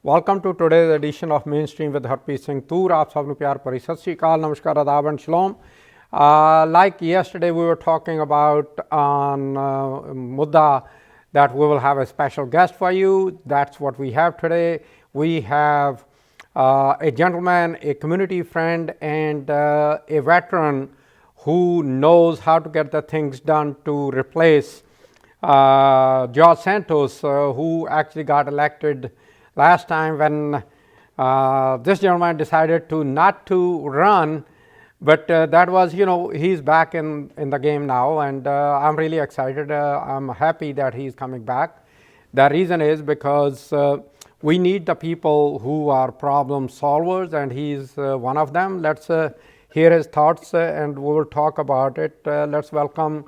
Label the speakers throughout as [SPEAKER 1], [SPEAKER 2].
[SPEAKER 1] Welcome to today's edition of Mainstream with Harpreet Singh Toor. आप सबको प्यार भरी सत श्री अकाल, नमस्कार, आदाब and shalom. Like yesterday, we were talking about on Mudda that we will have a special guest for you. That's what we have today. We have a gentleman, a community friend, and a veteran who knows how to get the things done to replace George Santos, who actually got elected last time when this gentleman decided to not to run, but that was, he's back in the game now, and I'm really excited. I'm happy that he's coming back. The reason is because we need the people who are problem solvers, and he's one of them. Let's hear his thoughts and we will talk about it. Let's welcome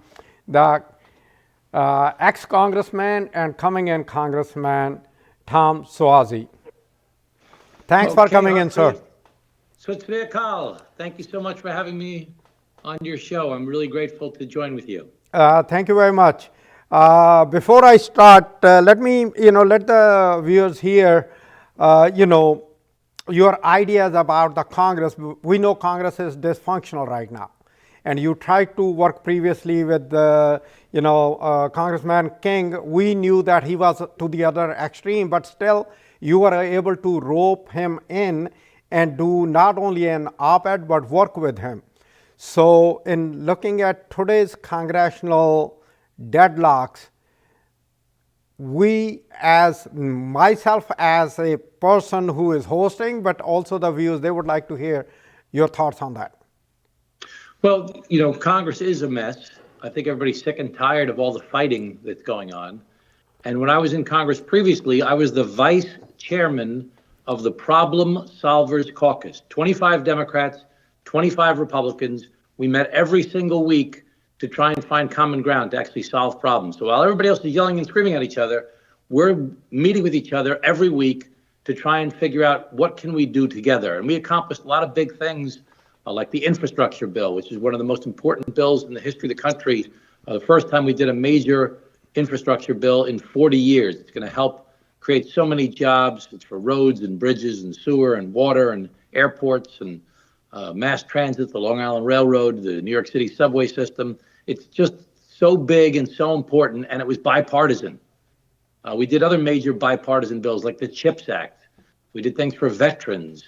[SPEAKER 1] the ex-congressman and coming in congressman, Tom Suozzi. Thanks for coming in, sir.
[SPEAKER 2] Thank you so much for having me on your show. I'm really grateful to join with you.
[SPEAKER 1] Thank you very much. Before I start, let me, let the viewers hear, your ideas about the Congress. We know Congress is dysfunctional right now. And you tried to work previously with, Congressman King. We knew that he was to the other extreme, but still you were able to rope him in and do not only an op-ed, but work with him. So in looking at today's congressional deadlocks, we, as myself as a person who is hosting, but also the viewers, they would like to hear your thoughts on that.
[SPEAKER 2] Well, Congress is a mess. I think everybody's sick and tired of all the fighting that's going on. And when I was in Congress previously, I was the vice chairman of the Problem Solvers Caucus. 25 Democrats, 25 Republicans. We met every single week to try and find common ground to actually solve problems. So while everybody else is yelling and screaming at each other, we're meeting with each other every week to try and figure out what can we do together. And we accomplished a lot of big things, like the infrastructure bill, which is one of the most important bills in the history of the country. The first time we did a major infrastructure bill in 40 years. It's going to help create so many jobs. It's for roads and bridges and sewer and water and airports and mass transit, the Long Island Railroad, the New York City subway system. It's just so big and so important, and it was bipartisan. We did other major bipartisan bills like the CHIPS Act. We did things for veterans.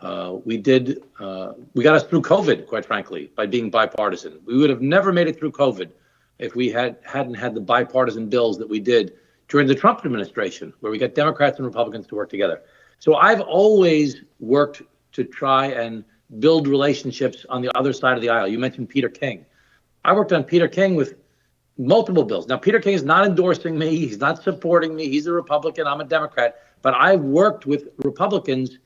[SPEAKER 2] We got us through COVID, quite frankly, by being bipartisan. We would have never made it through COVID if we hadn't had the bipartisan bills that we did during the Trump administration, where we got Democrats and Republicans to work together. So I've always worked to try and build relationships on the other side of the aisle. You mentioned Peter King. I worked on Peter King with multiple bills. Now, Peter King is not endorsing me. He's not supporting me. He's a Republican. I'm a Democrat. But I've worked with Republicans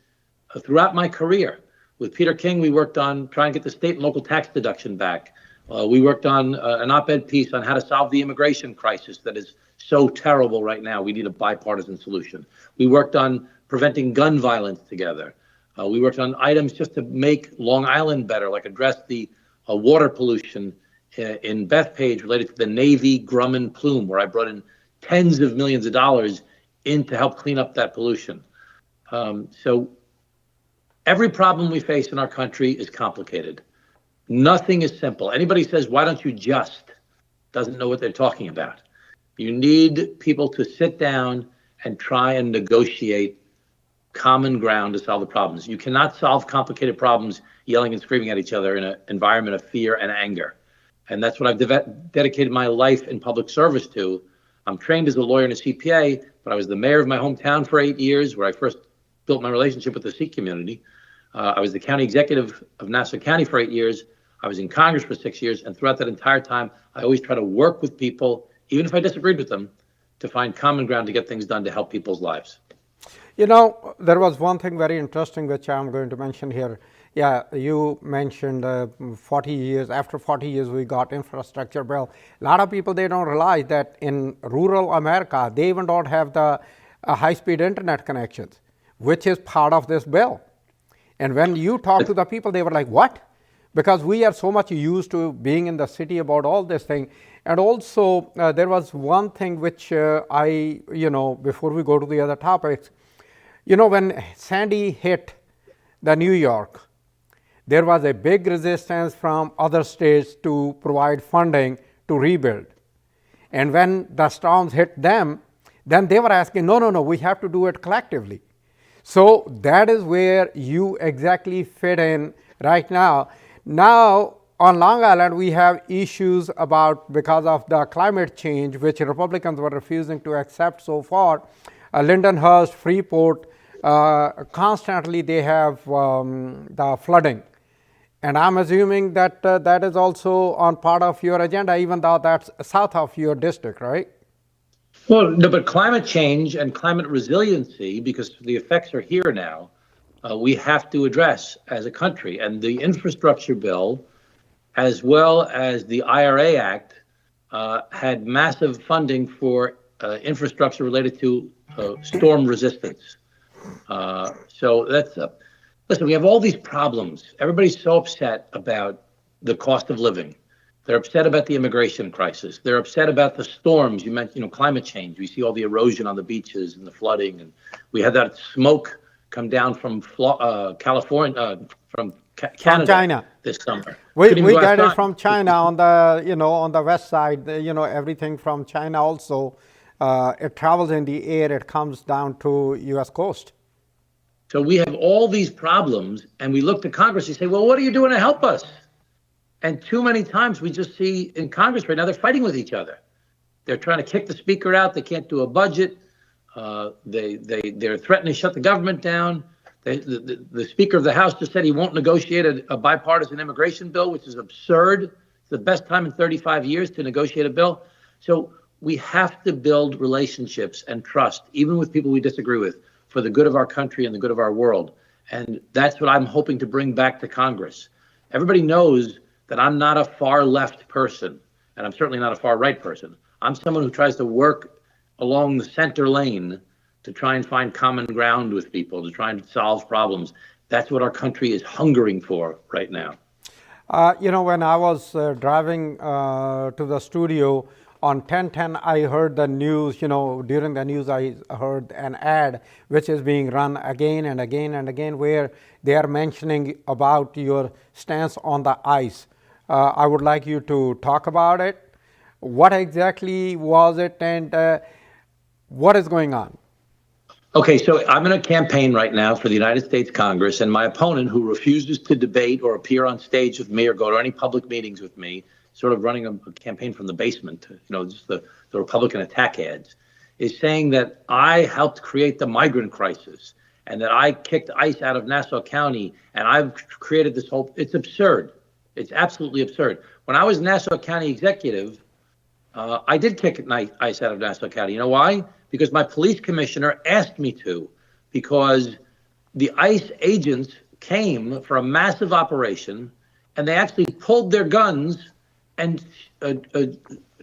[SPEAKER 2] throughout my career. With Peter King, we worked on trying to get the state and local tax deduction back. We worked on an op-ed piece on how to solve the immigration crisis that is so terrible right now. We need a bipartisan solution. We worked on preventing gun violence together. We worked on items just to make Long Island better, like address the water pollution in Bethpage related to the Navy Grumman plume, where I brought in tens of millions of dollars in to help clean up that pollution. So every problem we face in our country is complicated. Nothing is simple. Anybody says, why don't you just, doesn't know what they're talking about. You need people to sit down and try and negotiate common ground to solve the problems. You cannot solve complicated problems yelling and screaming at each other in an environment of fear and anger. And that's what I've dedicated my life in public service to. I'm trained as a lawyer and a CPA, but I was the mayor of my hometown for 8 years, where I first built my relationship with the Sikh community. I was the county executive of Nassau County for 8 years. I was in Congress for 6 years. And throughout that entire time, I always try to work with people, even if I disagreed with them, to find common ground to get things done to help people's lives.
[SPEAKER 1] There was one thing very interesting which I'm going to mention here. Yeah, you mentioned 40 years, after 40 years we got infrastructure bill. A lot of people, they don't realize that in rural America, they even don't have the high-speed internet connections, which is part of this bill. And when you talk to the people, they were like, what? Because we are so much used to being in the city about all this thing. And also, there was one thing which before we go to the other topics, You know, when Sandy hit the New York, there was a big resistance from other states to provide funding to rebuild. And when the storms hit them, then they were asking, no, no, no, we have to do it collectively. So that is where you exactly fit in right now. Now, on Long Island, we have issues about because of the climate change, which Republicans were refusing to accept so far. Lindenhurst, Freeport, constantly they have the flooding. And I'm assuming that that is also on part of your agenda, even though that's south of your district, right?
[SPEAKER 2] Well, no, but climate change and climate resiliency, because the effects are here now, we have to address as a country. And the infrastructure bill, as well as the IRA Act, had massive funding for infrastructure related to storm resistance. So that's listen, we have all these problems. Everybody's so upset about the cost of living. They're upset about the immigration crisis. They're upset about the storms. You mentioned, climate change. We see all the erosion on the beaches and the flooding, and we had that smoke come down from California, from Canada,
[SPEAKER 1] from China
[SPEAKER 2] this summer.
[SPEAKER 1] We get it from China on the on the west side. Everything from China also. It travels in the air. It comes down to U.S. coast.
[SPEAKER 2] So we have all these problems, and we look to Congress and say, well, what are you doing to help us? And too many times we just see in Congress right now, they're fighting with each other. They're trying to kick the speaker out. They can't do a budget. They're threatening to shut the government down. The Speaker of the House just said he won't negotiate a bipartisan immigration bill, which is absurd. It's the best time in 35 years to negotiate a bill. So we have to build relationships and trust, even with people we disagree with, for the good of our country and the good of our world. And that's what I'm hoping to bring back to Congress. Everybody knows that I'm not a far left person, and I'm certainly not a far right person. I'm someone who tries to work along the center lane to try and find common ground with people, to try and solve problems. That's what our country is hungering for right now.
[SPEAKER 1] When I was driving to the studio on 1010, I heard the news, during the news I heard an ad which is being run again and again and again where they are mentioning about your stance on the ICE. I would like you to talk about it. What exactly was it, and what is going on?
[SPEAKER 2] Okay, so I'm in a campaign right now for the United States Congress, and my opponent, who refuses to debate or appear on stage with me or go to any public meetings with me, sort of running a campaign from the basement, just the Republican attack ads, is saying that I helped create the migrant crisis and that I kicked ICE out of Nassau County and I've created this whole, it's absurd. It's absolutely absurd. When I was Nassau County executive, I did kick ICE out of Nassau County. You know why? Because my police commissioner asked me to, because the ICE agents came for a massive operation and they actually pulled their guns and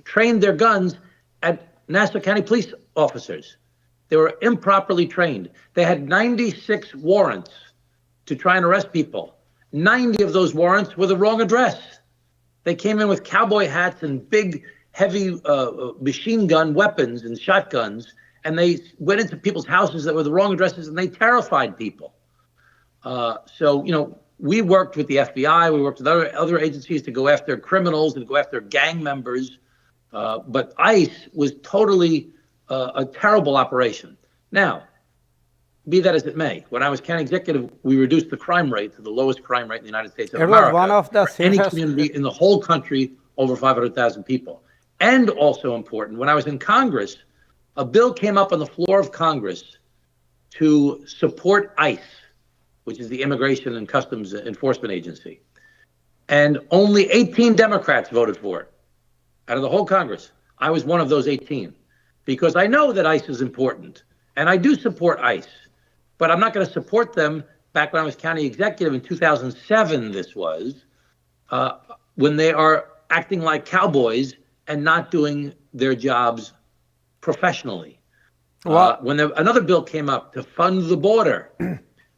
[SPEAKER 2] trained their guns at Nassau County police officers. They were improperly trained. They had 96 warrants to try and arrest people. 90 of those warrants were the wrong address. They came in with cowboy hats and big, heavy machine gun weapons and shotguns, and they went into people's houses that were the wrong addresses, and they terrified people. We worked with the FBI, we worked with other agencies to go after criminals and go after gang members, but ICE was totally a terrible operation. Now, be that as it may, when I was county executive, we reduced the crime rate to the lowest crime rate in the United States of America.
[SPEAKER 1] It was one of the
[SPEAKER 2] any community in the whole country over 500,000 people. And also important, when I was in Congress, a bill came up on the floor of Congress to support ICE, which is the Immigration and Customs Enforcement Agency. And only 18 Democrats voted for it out of the whole Congress. I was one of those 18 because I know that ICE is important and I do support ICE, but I'm not going to support them back when I was county executive in 2007, this was, when they are acting like cowboys and not doing their jobs professionally. When another bill came up to fund the border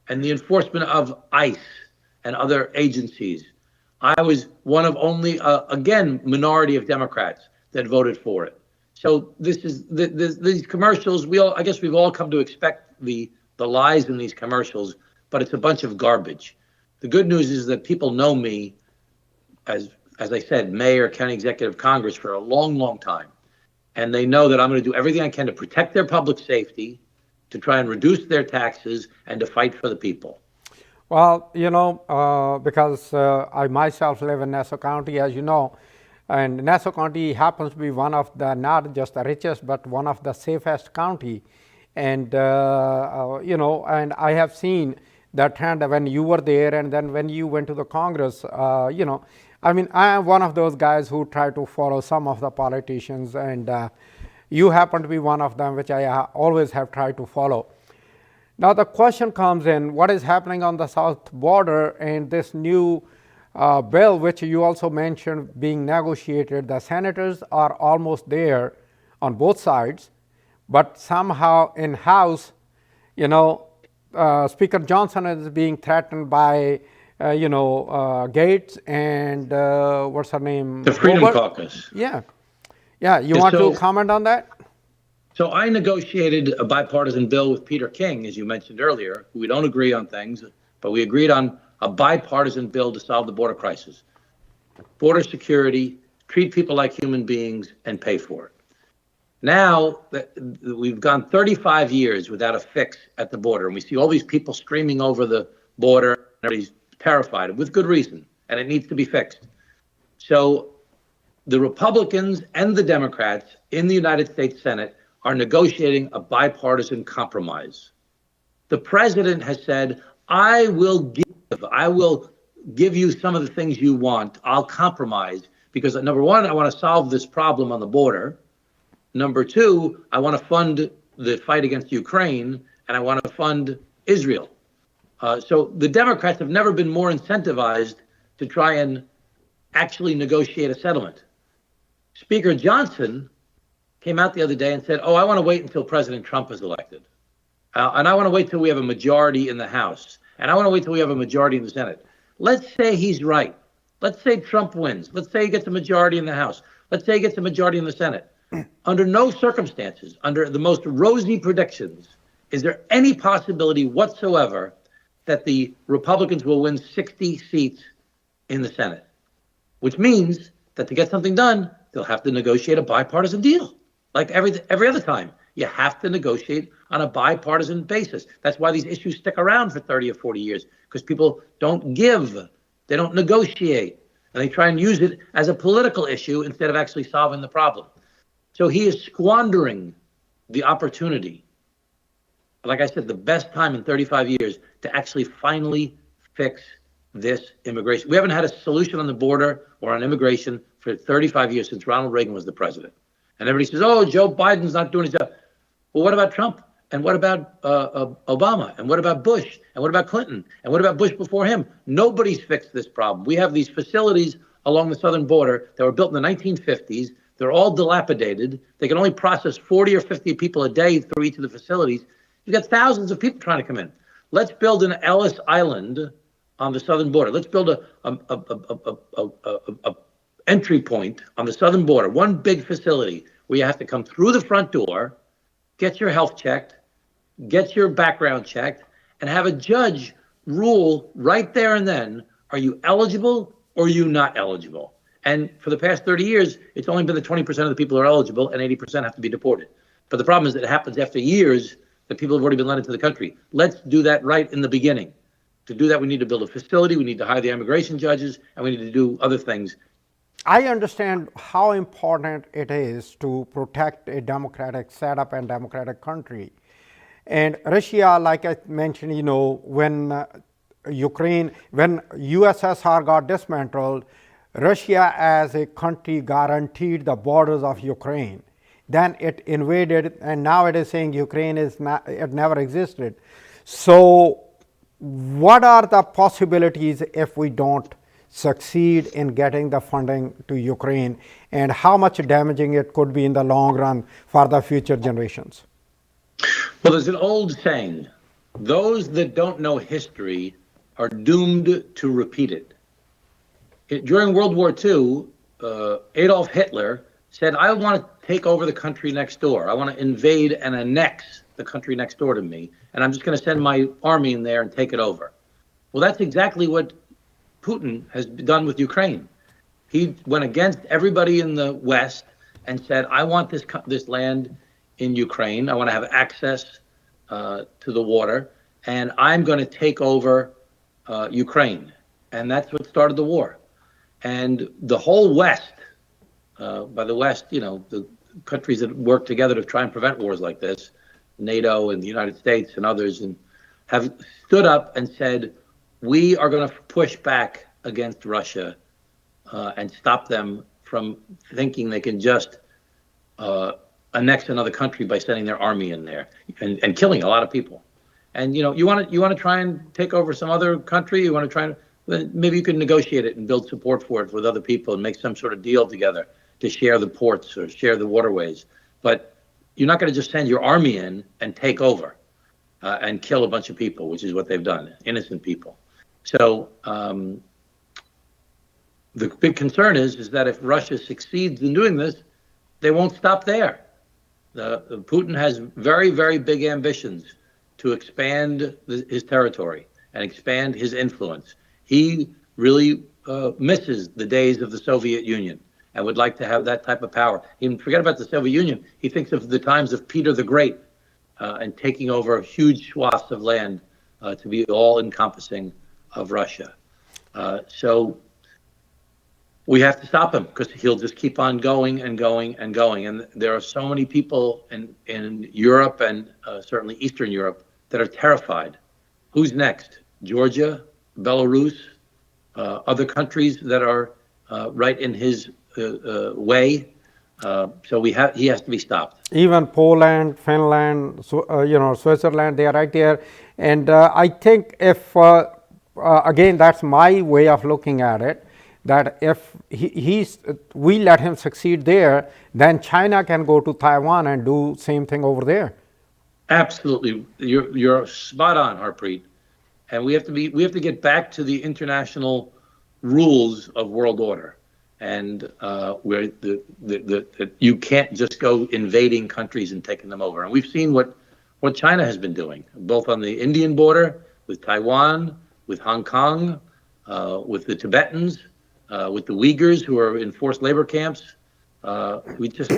[SPEAKER 2] and the enforcement of ICE and other agencies, I was one of only, again, minority of Democrats that voted for it. So this is these commercials. I guess we've all come to expect the the lies in these commercials, but it's a bunch of garbage. The good news is that people know me as I said, mayor, county executive, Congress for a long, long time. And they know that I'm going to do everything I can to protect their public safety, to try and reduce their taxes, and to fight for the people.
[SPEAKER 1] Well, because I myself live in Nassau County, as you know, and Nassau County happens to be one of the, not just the richest, but one of the safest county. And, and I have seen that trend when you were there, and then when you went to the Congress, I mean, I am one of those guys who try to follow some of the politicians, and you happen to be one of them, which I always have tried to follow. Now the question comes in, what is happening on the south border, and this new bill, which you also mentioned being negotiated, the senators are almost there on both sides, but somehow in House, Speaker Johnson is being threatened by Gates and what's her name?
[SPEAKER 2] The Freedom Caucus.
[SPEAKER 1] Yeah. You want to comment on that?
[SPEAKER 2] So I negotiated a bipartisan bill with Peter King, as you mentioned earlier. We don't agree on things, but we agreed on a bipartisan bill to solve the border crisis. Border security, treat people like human beings, and pay for it. Now we've gone 35 years without a fix at the border, and we see all these people streaming over the border. Everybody's terrified, with good reason, and it needs to be fixed. So the Republicans and the Democrats in the United States Senate are negotiating a bipartisan compromise. The president has said, I will give you some of the things you want. I'll compromise because, number one, I want to solve this problem on the border. Number two, I want to fund the fight against Ukraine, and I want to fund Israel. So the Democrats have never been more incentivized to try and actually negotiate a settlement. Speaker Johnson came out the other day and said, I want to wait until President Trump is elected. And I want to wait till we have a majority in the House. And I want to wait till we have a majority in the Senate. Let's say he's right. Let's say Trump wins. Let's say he gets a majority in the House. Let's say he gets a majority in the Senate. Under no circumstances, under the most rosy predictions, is there any possibility whatsoever that the Republicans will win 60 seats in the Senate? Which means that to get something done, they'll have to negotiate a bipartisan deal. Like every other time, you have to negotiate on a bipartisan basis. That's why these issues stick around for 30 or 40 years, because people don't give, they don't negotiate, and they try and use it as a political issue instead of actually solving the problem. So he is squandering the opportunity, like I said, the best time in 35 years to actually finally fix this immigration. We haven't had a solution on the border or on immigration for 35 years since Ronald Reagan was the president. And everybody says, Joe Biden's not doing his job. Well, what about Trump? And what about Obama? And what about Bush? And what about Clinton? And what about Bush before him? Nobody's fixed this problem. We have these facilities along the southern border that were built in the 1950s. They're all dilapidated. They can only process 40 or 50 people a day through each of the facilities. You've got thousands of people trying to come in. Let's build an Ellis Island on the southern border. Let's build a entry point on the southern border, one big facility where you have to come through the front door, get your health checked, get your background checked, and have a judge rule right there and then, are you eligible or are you not eligible? And for the past 30 years, it's only been the 20% of the people who are eligible and 80% have to be deported. But the problem is that it happens after years that people have already been let into the country. Let's do that right in the beginning. To do that, we need to build a facility, we need to hire the immigration judges, and we need to do other things.
[SPEAKER 1] I understand how important it is to protect a democratic setup and democratic country. And Russia, like I mentioned, when when USSR got dismantled, Russia as a country guaranteed the borders of Ukraine. Then it invaded, and now it is saying Ukraine is not, it never existed. So what are the possibilities if we don't succeed in getting the funding to Ukraine, and how much damaging it could be in the long run for the future generations?
[SPEAKER 2] Well, there's an old saying, those that don't know history are doomed to repeat it. During World War II, Adolf Hitler said, I want to take over the country next door. I want to invade and annex the country next door to me, and I'm just going to send my army in there and take it over. Well, that's exactly what Putin has done with Ukraine. He went against everybody in the West and said, I want this land in Ukraine. I want to have access to the water, and I'm going to take over Ukraine. And that's what started the war. And the whole West, by the West, the countries that work together to try and prevent wars like this, NATO and the United States and others, and have stood up and said, we are going to push back against Russia and stop them from thinking they can just annex another country by sending their army in there and killing a lot of people. And you want to try and take over some other country. You want to try and maybe you can negotiate it and build support for it with other people and make some sort of deal together to share the ports or share the waterways. But you're not going to just send your army in and take over and kill a bunch of people, which is what they've done, innocent people. So the big concern is that if Russia succeeds in doing this, they won't stop there. Putin has very, very big ambitions to expand his territory and expand his influence. He really misses the days of the Soviet Union and would like to have that type of power. Even forget about the Soviet Union. He thinks of the times of Peter the Great and taking over huge swaths of land to be all-encompassing of Russia. So we have to stop him because he'll just keep on going and going and going. And there are so many people in Europe and certainly Eastern Europe that are terrified. Who's next? Georgia, Belarus, other countries that are right in his way. So he has to be stopped.
[SPEAKER 1] Even Poland, Finland, Switzerland, they are right there. And I think if, again, that's my way of looking at it, that if we let him succeed there, then China can go to Taiwan and do same thing over there. Absolutely,
[SPEAKER 2] you're spot on, Harpreet. And we have to get back to the international rules of world order, and where you can't just go invading countries and taking them over. And we've seen what China has been doing, both on the Indian border with Taiwan, with Hong Kong, with the Tibetans, with the Uyghurs who are in forced labor camps. We just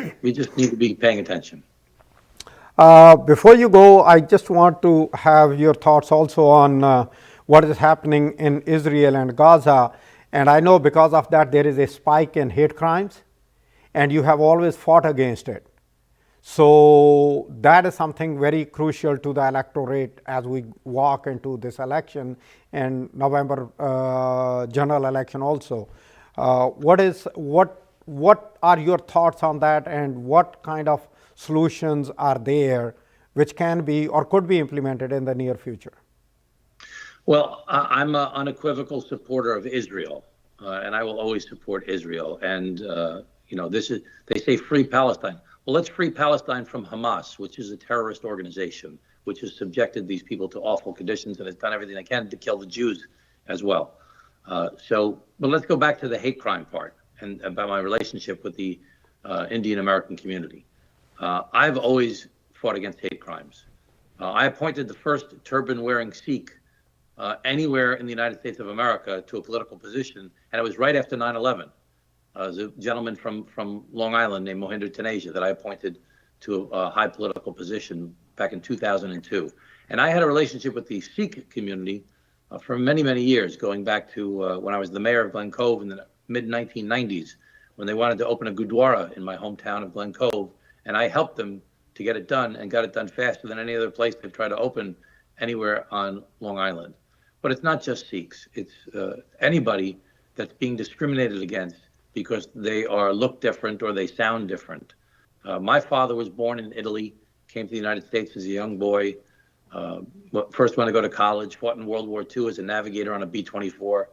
[SPEAKER 2] need to be paying attention.
[SPEAKER 1] Before you go, I just want to have your thoughts also on what is happening in Israel and Gaza. And I know because of that there is a spike in hate crimes, and you have always fought against it. So that is something very crucial to the electorate as we walk into this election and November general election also. What are your thoughts on that, and what kind of solutions are there which can be or could be implemented in the near future?
[SPEAKER 2] Well, I'm an unequivocal supporter of Israel, and I will always support Israel. And they say free Palestine. Well, let's free Palestine from Hamas, which is a terrorist organization, which has subjected these people to awful conditions and has done everything they can to kill the Jews as well. But let's go back to the hate crime part and about my relationship with the Indian American community. I've always fought against hate crimes. I appointed the first turban-wearing Sikh anywhere in the United States of America to a political position, and it was right after 9/11. There's a gentleman from Long Island named Mohinder Taneja that I appointed to a high political position back in 2002. And I had a relationship with the Sikh community for many, many years, going back to when I was the mayor of Glen Cove in the mid-1990s, when they wanted to open a Gurdwara in my hometown of Glen Cove. And I helped them to get it done, and got it done faster than any other place they've tried to open anywhere on Long Island. But it's not just Sikhs. It's anybody that's being discriminated against because they look different or they sound different. My father was born in Italy, came to the United States as a young boy, first went to go to college, fought in World War II as a navigator on a B-24,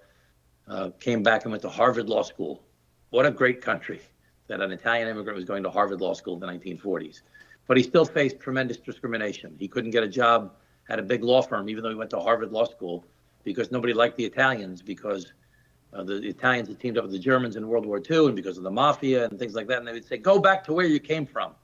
[SPEAKER 2] came back and went to Harvard Law School. What a great country that an Italian immigrant was going to Harvard Law School in the 1940s. But he still faced tremendous discrimination. He couldn't get a job at a big law firm, even though he went to Harvard Law School, because nobody liked the Italians, because the Italians had teamed up with the Germans in World War II, and because of the mafia and things like that. And they would say, go back to where you came from.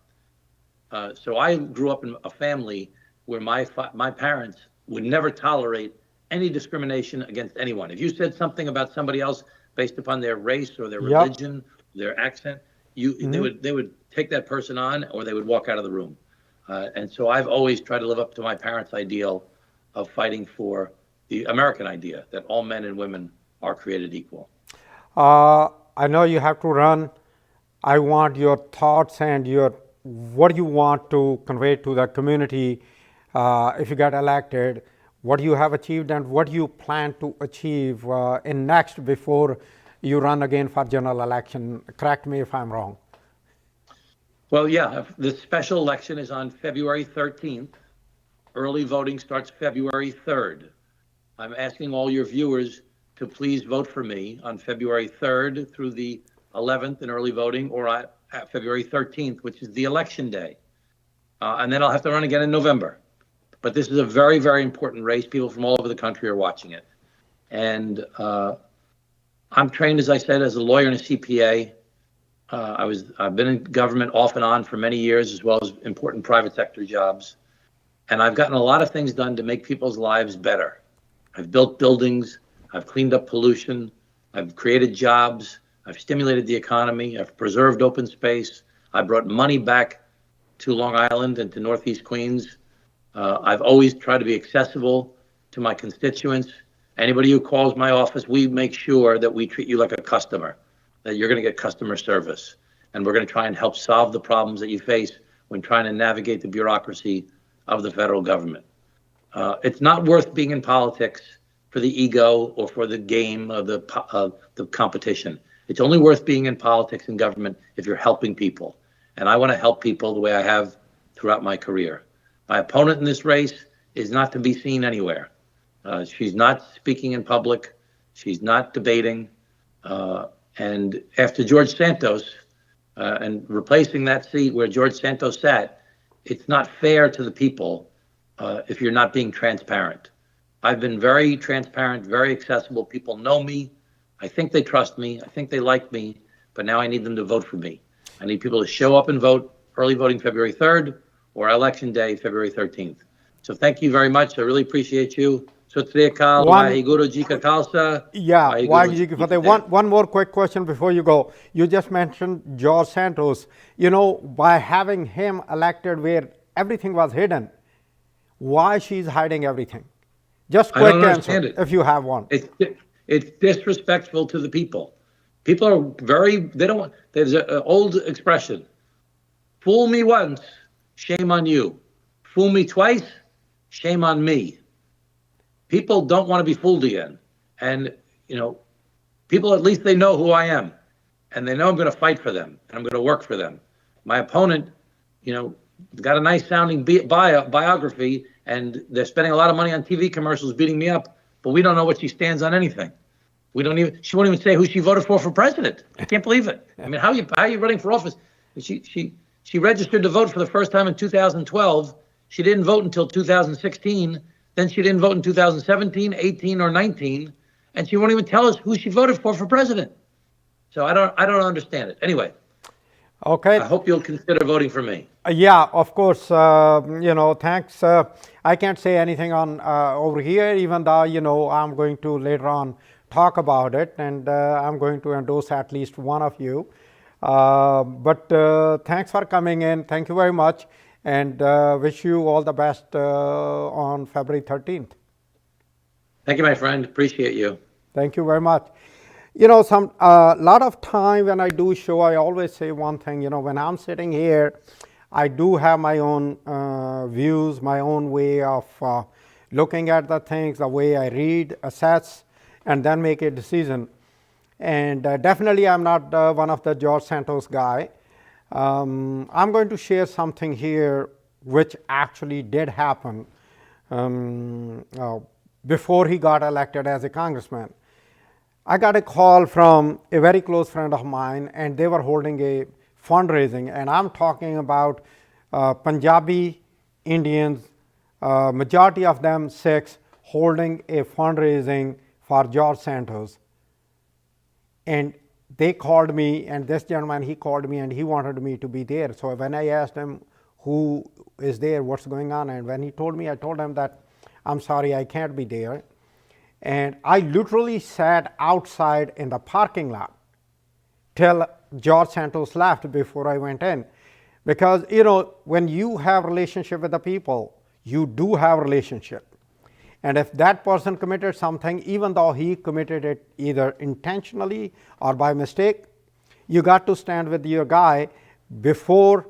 [SPEAKER 2] So I grew up in a family where my parents would never tolerate any discrimination against anyone. If you said something about somebody else based upon their race or their
[SPEAKER 1] Yep.
[SPEAKER 2] religion, their accent, they would take that person on, or they would walk out of the room. And so I've always tried to live up to my parents' ideal of fighting for the American idea that all men and women are created equal.
[SPEAKER 1] I know you have to run. I want your thoughts and what you want to convey to the community if you get elected, what you have achieved and what you plan to achieve in next before you run again for general election. Correct me if I'm wrong.
[SPEAKER 2] Well, yeah, the special election is on February 13th. Early voting starts February 3rd. I'm asking all your viewers to please vote for me on February 3rd through the 11th in early voting, or at February 13th, which is the election day. And then I'll have to run again in November. But this is a very, very important race. People from all over the country are watching it. And I'm trained, as I said, as a lawyer and a CPA. I've been in government off and on for many years, as well as important private sector jobs. And I've gotten a lot of things done to make people's lives better. I've built buildings. I've cleaned up pollution. I've created jobs. I've stimulated the economy. I've preserved open space. I brought money back to Long Island and to Northeast Queens. I've always tried to be accessible to my constituents. Anybody who calls my office, we make sure that we treat you like a customer, that you're going to get customer service. And we're going to try and help solve the problems that you face when trying to navigate the bureaucracy of the federal government. It's not worth being in politics for the ego or for the game of the competition. It's only worth being in politics and government if you're helping people. And I want to help people the way I have throughout my career. My opponent in this race is not to be seen anywhere. She's not speaking in public. She's not debating. And after George Santos and replacing that seat where George Santos sat, it's not fair to the people if you're not being transparent. I've been very transparent, very accessible. People know me. I think they trust me. I think they like me. But now I need them to vote for me. I need people to show up and vote, early voting February 3rd or election day, February 13th. So thank you very much. I really appreciate you.
[SPEAKER 1] One more quick question before you go. You just mentioned George Santos. You know, by having him elected where everything was hidden, why she's hiding everything? Just quick answer, if you have one.
[SPEAKER 2] It's disrespectful to the people. People are there's an old expression, fool me once, shame on you. Fool me twice, shame on me. People don't want to be fooled again. And, you know, people, at least they know who I am. And they know I'm going to fight for them. And I'm going to work for them. My opponent, you know, got a nice sounding biography. And they're spending a lot of money on TV commercials beating me up. But we don't know what she stands on anything. She won't even say who she voted for president. I can't believe it. I mean, how are you running for office? She registered to vote for the first time in 2012. She didn't vote until 2016. Then she didn't vote in 2017, 18, or 19, and she won't even tell us who she voted for president. So I don't understand it. Anyway,
[SPEAKER 1] okay.
[SPEAKER 2] I hope you'll consider voting for me.
[SPEAKER 1] Yeah, of course. You know, thanks. I can't say anything on over here, even though, you know, I'm going to later on talk about it, and I'm going to endorse at least one of you. But thanks for coming in. Thank you very much. And wish you all the best on February 13th.
[SPEAKER 2] Thank you, my friend. Appreciate you.
[SPEAKER 1] Thank you very much. You know, lot of time when I do show, I always say one thing, you know, when I'm sitting here, I do have my own views, my own way of looking at the things, the way I read, assess, and then make a decision. And definitely I'm not one of the George Santos guy. I'm going to share something here which actually did happen before he got elected as a congressman. I got a call from a very close friend of mine, and they were holding a fundraising, and I'm talking about Punjabi Indians, majority of them Sikhs, holding a fundraising for George Santos. And they called me, and this gentleman, he called me and he wanted me to be there. So when I asked him who is there, what's going on. And when he told me, I told him that I'm sorry, I can't be there. And I literally sat outside in the parking lot till George Santos left before I went in. Because, you know, when you have relationship with the people, you do have relationship. And if that person committed something, even though he committed it either intentionally or by mistake, you got to stand with your guy before,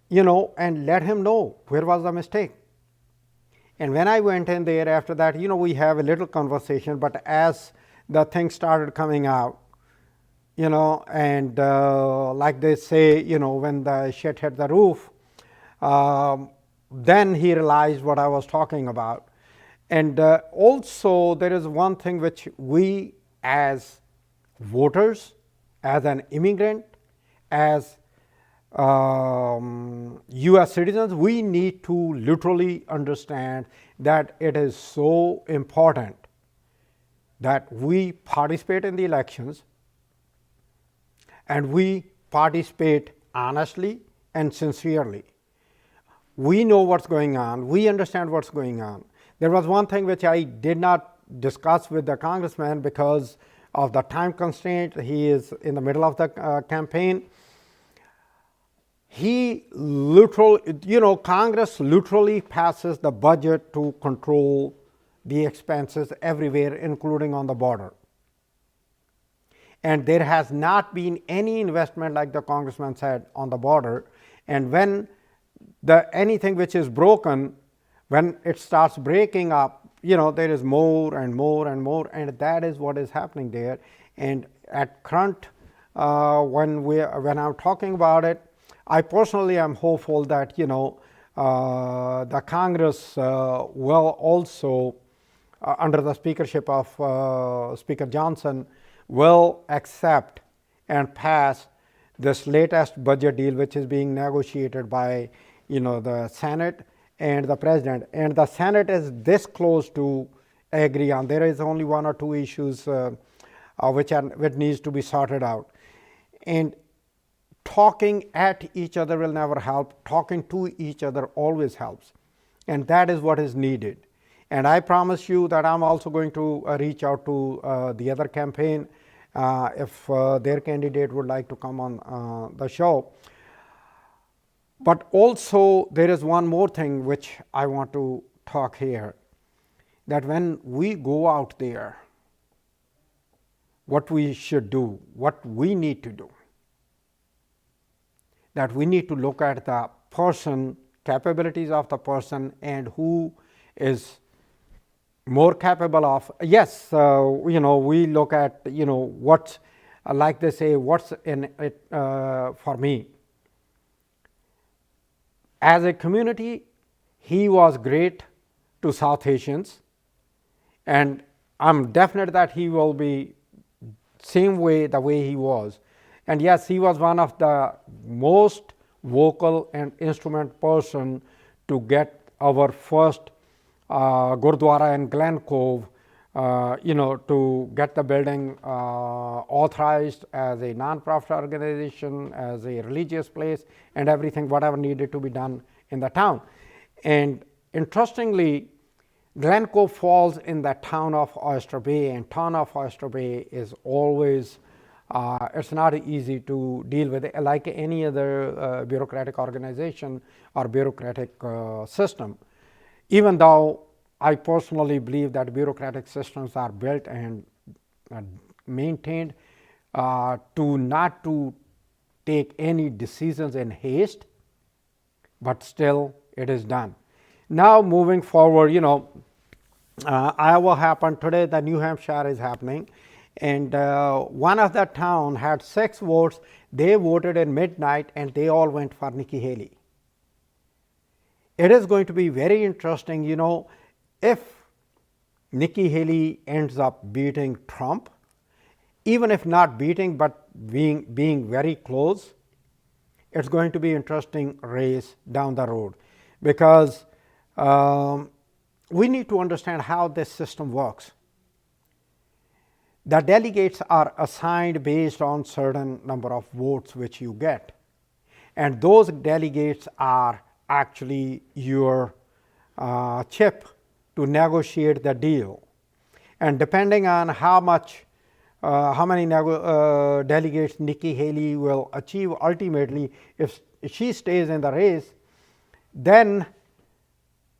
[SPEAKER 1] you know, and let him know where was the mistake. And when I went in there after that, you know, we have a little conversation, but as the things started coming out, you know, and like they say, you know, when the shit hit the roof, then he realized what I was talking about. And also there is one thing which we as voters, as an immigrant, as US citizens, we need to literally understand that it is so important that we participate in the elections and we participate honestly and sincerely. We know what's going on. We understand what's going on. There was one thing which I did not discuss with the congressman because of the time constraint. He is in the middle of the campaign. He literally, you know, Congress literally passes the budget to control the expenses everywhere, including on the border. And there has not been any investment, like the congressman said, on the border. And when anything which is broken, when it starts breaking up, you know, there is more and more and more, and that is what is happening there. And at current, when I'm talking about it, I personally am hopeful that, you know, the Congress will also, under the speakership of Speaker Johnson, will accept and pass this latest budget deal, which is being negotiated by, you know, the Senate and the President. And the Senate is this close to agree on. There is only one or two issues which needs to be sorted out. And talking at each other will never help. Talking to each other always helps. And that is what is needed. And I promise you that I'm also going to reach out to the other campaign if their candidate would like to come on the show. But also there is one more thing which I want to talk here, that when we go out there, what we should do, what we need to do, that we need to look at the person, capabilities of the person, and who is more capable of. Yes, you know, we look at, you know, what's, like they say, what's in it for me. As a community, he was great to South Asians, and I'm definite that he will be same way, the way he was. And yes, he was one of the most vocal and instrument person to get our first Gurdwara in Glen Cove, you know, to get the building authorized as a non-profit organization, as a religious place, and everything, whatever needed to be done in the town. And interestingly, Glen Cove falls in the town of Oyster Bay, and town of Oyster Bay is always, it's not easy to deal with it, like any other bureaucratic organization or bureaucratic system. Even though I personally believe that bureaucratic systems are built and maintained to not to take any decisions in haste, but still it is done. Now moving forward, you know, Iowa happened today, the New Hampshire is happening, and one of the town had 6 votes. They voted at midnight and they all went for Nikki Haley. It is going to be very interesting, you know, if Nikki Haley ends up beating Trump, even if not beating, but being very close, it's going to be an interesting race down the road, because we need to understand how this system works. The delegates are assigned based on certain number of votes which you get, and those delegates are actually your chip to negotiate the deal. And depending on how many delegates Nikki Haley will achieve ultimately, if she stays in the race, then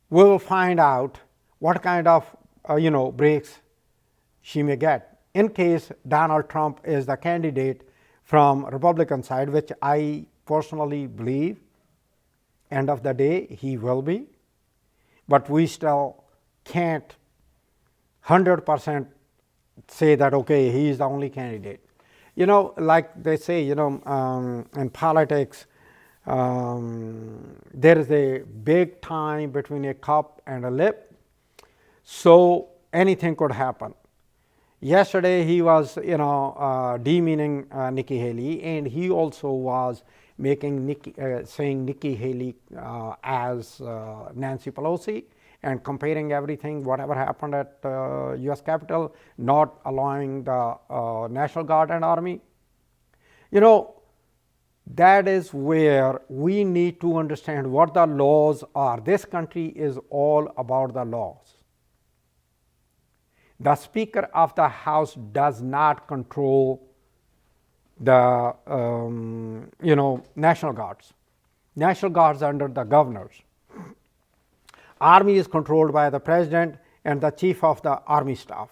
[SPEAKER 1] we will find out what kind of breaks she may get. In case Donald Trump is the candidate from Republican side, which I personally believe, end of the day he will be, but we still can't 100% say that okay, he is the only candidate. Like they say, in politics, there is a big time between a cup and a lip, so anything could happen. Yesterday he was demeaning Nikki Haley, and he also was making saying Nikki Haley as Nancy Pelosi, and comparing everything, whatever happened at U.S. Capitol, not allowing the National Guard and Army. That is where we need to understand what the laws are. This country is all about the laws. The Speaker of the House does not control the National Guards. National Guards are under the governors. Army is controlled by the President and the Chief of the Army Staff.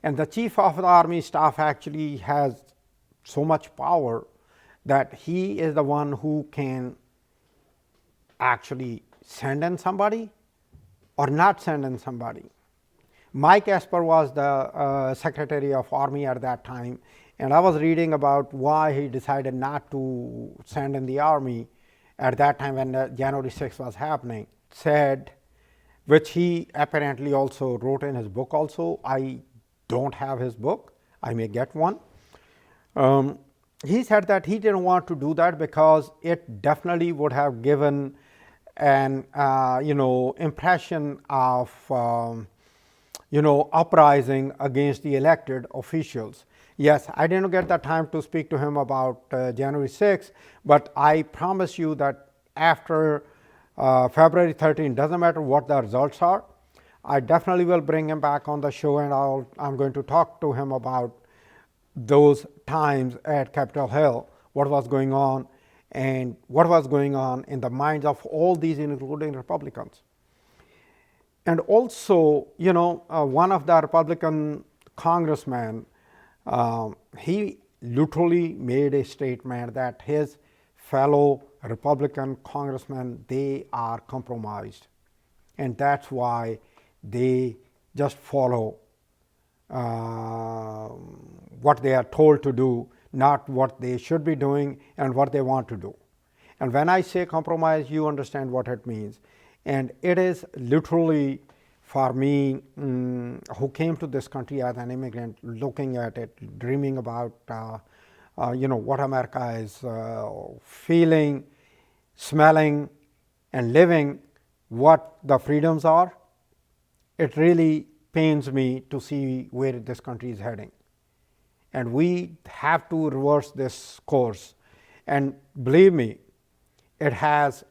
[SPEAKER 1] And the Chief of the Army Staff actually has so much power that he is the one who can actually send in somebody or not send in somebody. Mike Esper was the Secretary of Army at that time, and I was reading about why he decided not to send in the Army at that time when January 6th was happening. Said, which he apparently also wrote in his book also. I don't have his book. I may get one. He said that he didn't want to do that because it definitely would have given an impression of uprising against the elected officials. Yes, I didn't get the time to speak to him about January 6th, but I promise you that after February 13, doesn't matter what the results are, I definitely will bring him back on the show, and I'm going to talk to him about those times at Capitol Hill, what was going on and what was going on in the minds of all these, including Republicans. And also, one of the Republican congressmen, he literally made a statement that his fellow Republican congressmen, they are compromised, and that's why they just follow what they are told to do, not what they should be doing and what they want to do. And when I say compromise, you understand what it means. And it is literally, for me, who came to this country as an immigrant, looking at it, dreaming about what America is feeling, smelling, and living, what the freedoms are, it really pains me to see where this country is heading. And we have to reverse this course. And believe me, it has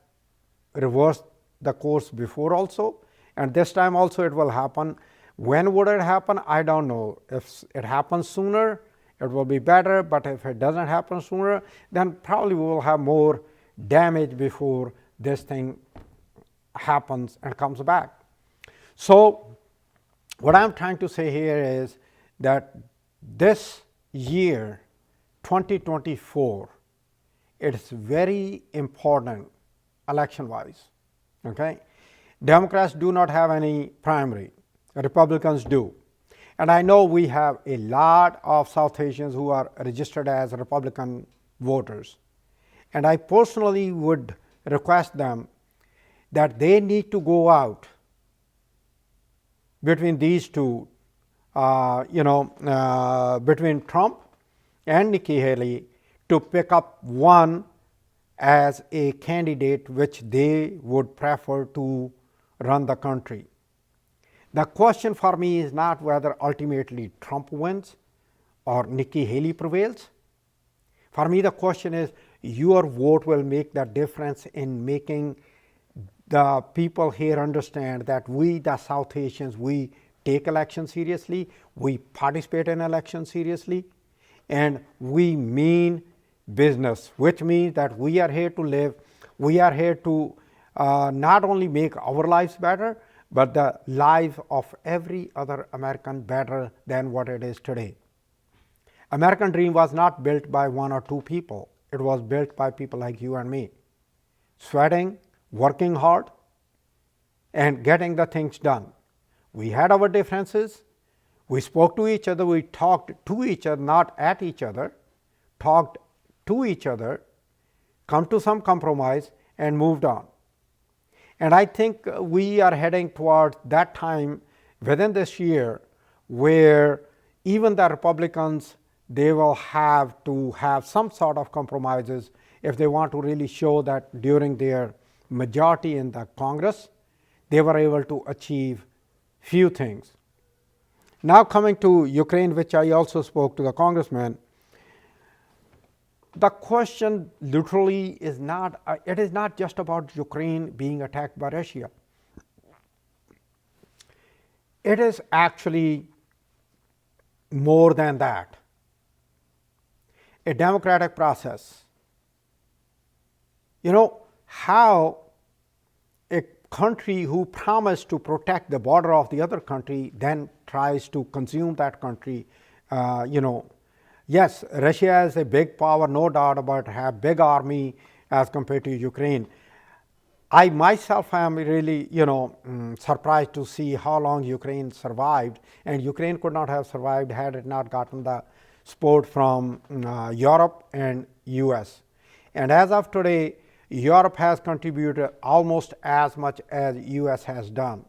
[SPEAKER 1] reversed the course before also, and this time also it will happen. When would it happen? I don't know. If it happens sooner, it will be better, but if it doesn't happen sooner, then probably we will have more damage before this thing happens and comes back. So what I'm trying to say here is that this year, 2024, it's very important election-wise. Okay? Democrats do not have any primary. Republicans do. And I know we have a lot of South Asians who are registered as Republican voters. And I personally would request them that they need to go out between these two, between Trump and Nikki Haley, to pick up one as a candidate which they would prefer to run the country. The question for me is not whether ultimately Trump wins or Nikki Haley prevails. For me, the question is your vote will make the difference in making the people here understand that we, the South Asians, we take elections seriously, we participate in elections seriously, and we mean business, which means that we are here to live, we are here to not only make our lives better, but the life of every other American better than what it is today. American dream was not built by one or two people. It was built by people like you and me, sweating, working hard, and getting the things done. We had our differences. We spoke to each other. We talked to each other, not at each other, talked to each other, come to some compromise, and moved on. And I think we are heading towards that time within this year where even the Republicans, they will have to have some sort of compromises if they want to really show that during their majority in the Congress, they were able to achieve few things. Now coming to Ukraine, which I also spoke to the congressman, the question literally is not, it is not just about Ukraine being attacked by Russia. It is actually more than that. A democratic process. You know, how a country who promised to protect the border of the other country then tries to consume that country, yes, Russia is a big power, no doubt about it, have big army as compared to Ukraine. I myself am really, surprised to see how long Ukraine survived, and Ukraine could not have survived had it not gotten the support from Europe and US. And as of today, Europe has contributed almost as much as US has done.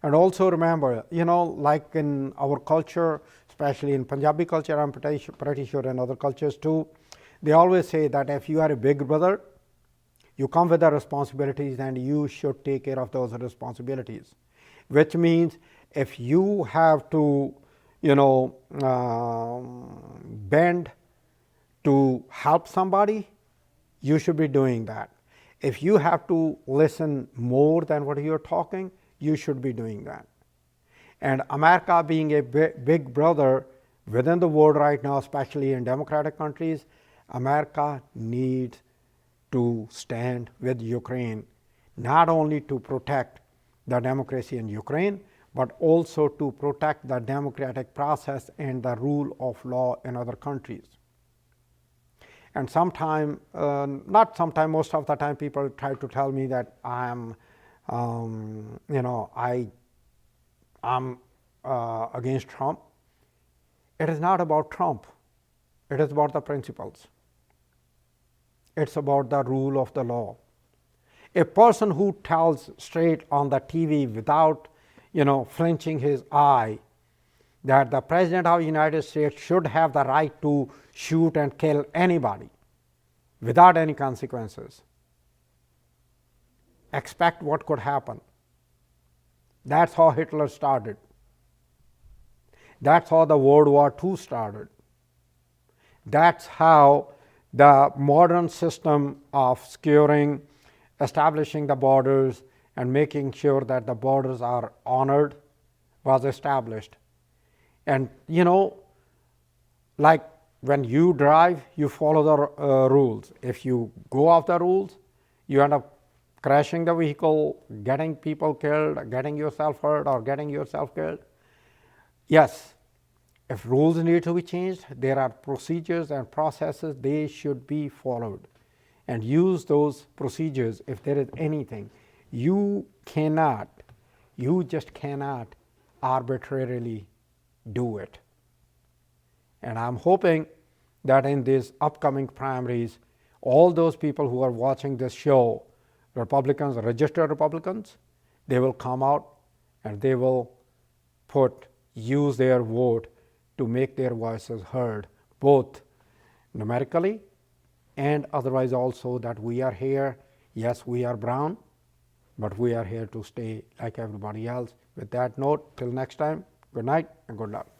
[SPEAKER 1] And also remember, like in our culture, especially in Punjabi culture, I'm pretty sure in other cultures too, they always say that if you are a big brother, you come with the responsibilities and you should take care of those responsibilities. Which means if you have to, bend to help somebody, you should be doing that. If you have to listen more than what you're talking, you should be doing that. And America being a big brother within the world right now, especially in democratic countries, America needs to stand with Ukraine, not only to protect the democracy in Ukraine, but also to protect the democratic process and the rule of law in other countries. And sometime, not sometime, most of the time people try to tell me that I'm against Trump. It is not about Trump. It is about the principles. It's about the rule of the law. A person who tells straight on the TV without, flinching his eye that the President of the United States should have the right to shoot and kill anybody without any consequences. Expect what could happen. That's how Hitler started. That's how the World War II started. That's how the modern system of securing, establishing the borders, and making sure that the borders are honored was established. And like when you drive, you follow the rules. If you go off the rules, you end up crashing the vehicle, getting people killed, getting yourself hurt, or getting yourself killed. Yes, if rules need to be changed, there are procedures and processes, they should be followed. And use those procedures if there is anything. You just cannot arbitrarily do it. And I'm hoping that in these upcoming primaries, all those people who are watching this show, Republicans, registered Republicans, they will come out and they will use their vote to make their voices heard, both numerically and otherwise also that we are here. Yes, we are brown, but we are here to stay like everybody else. With that note, till next time, good night and good luck.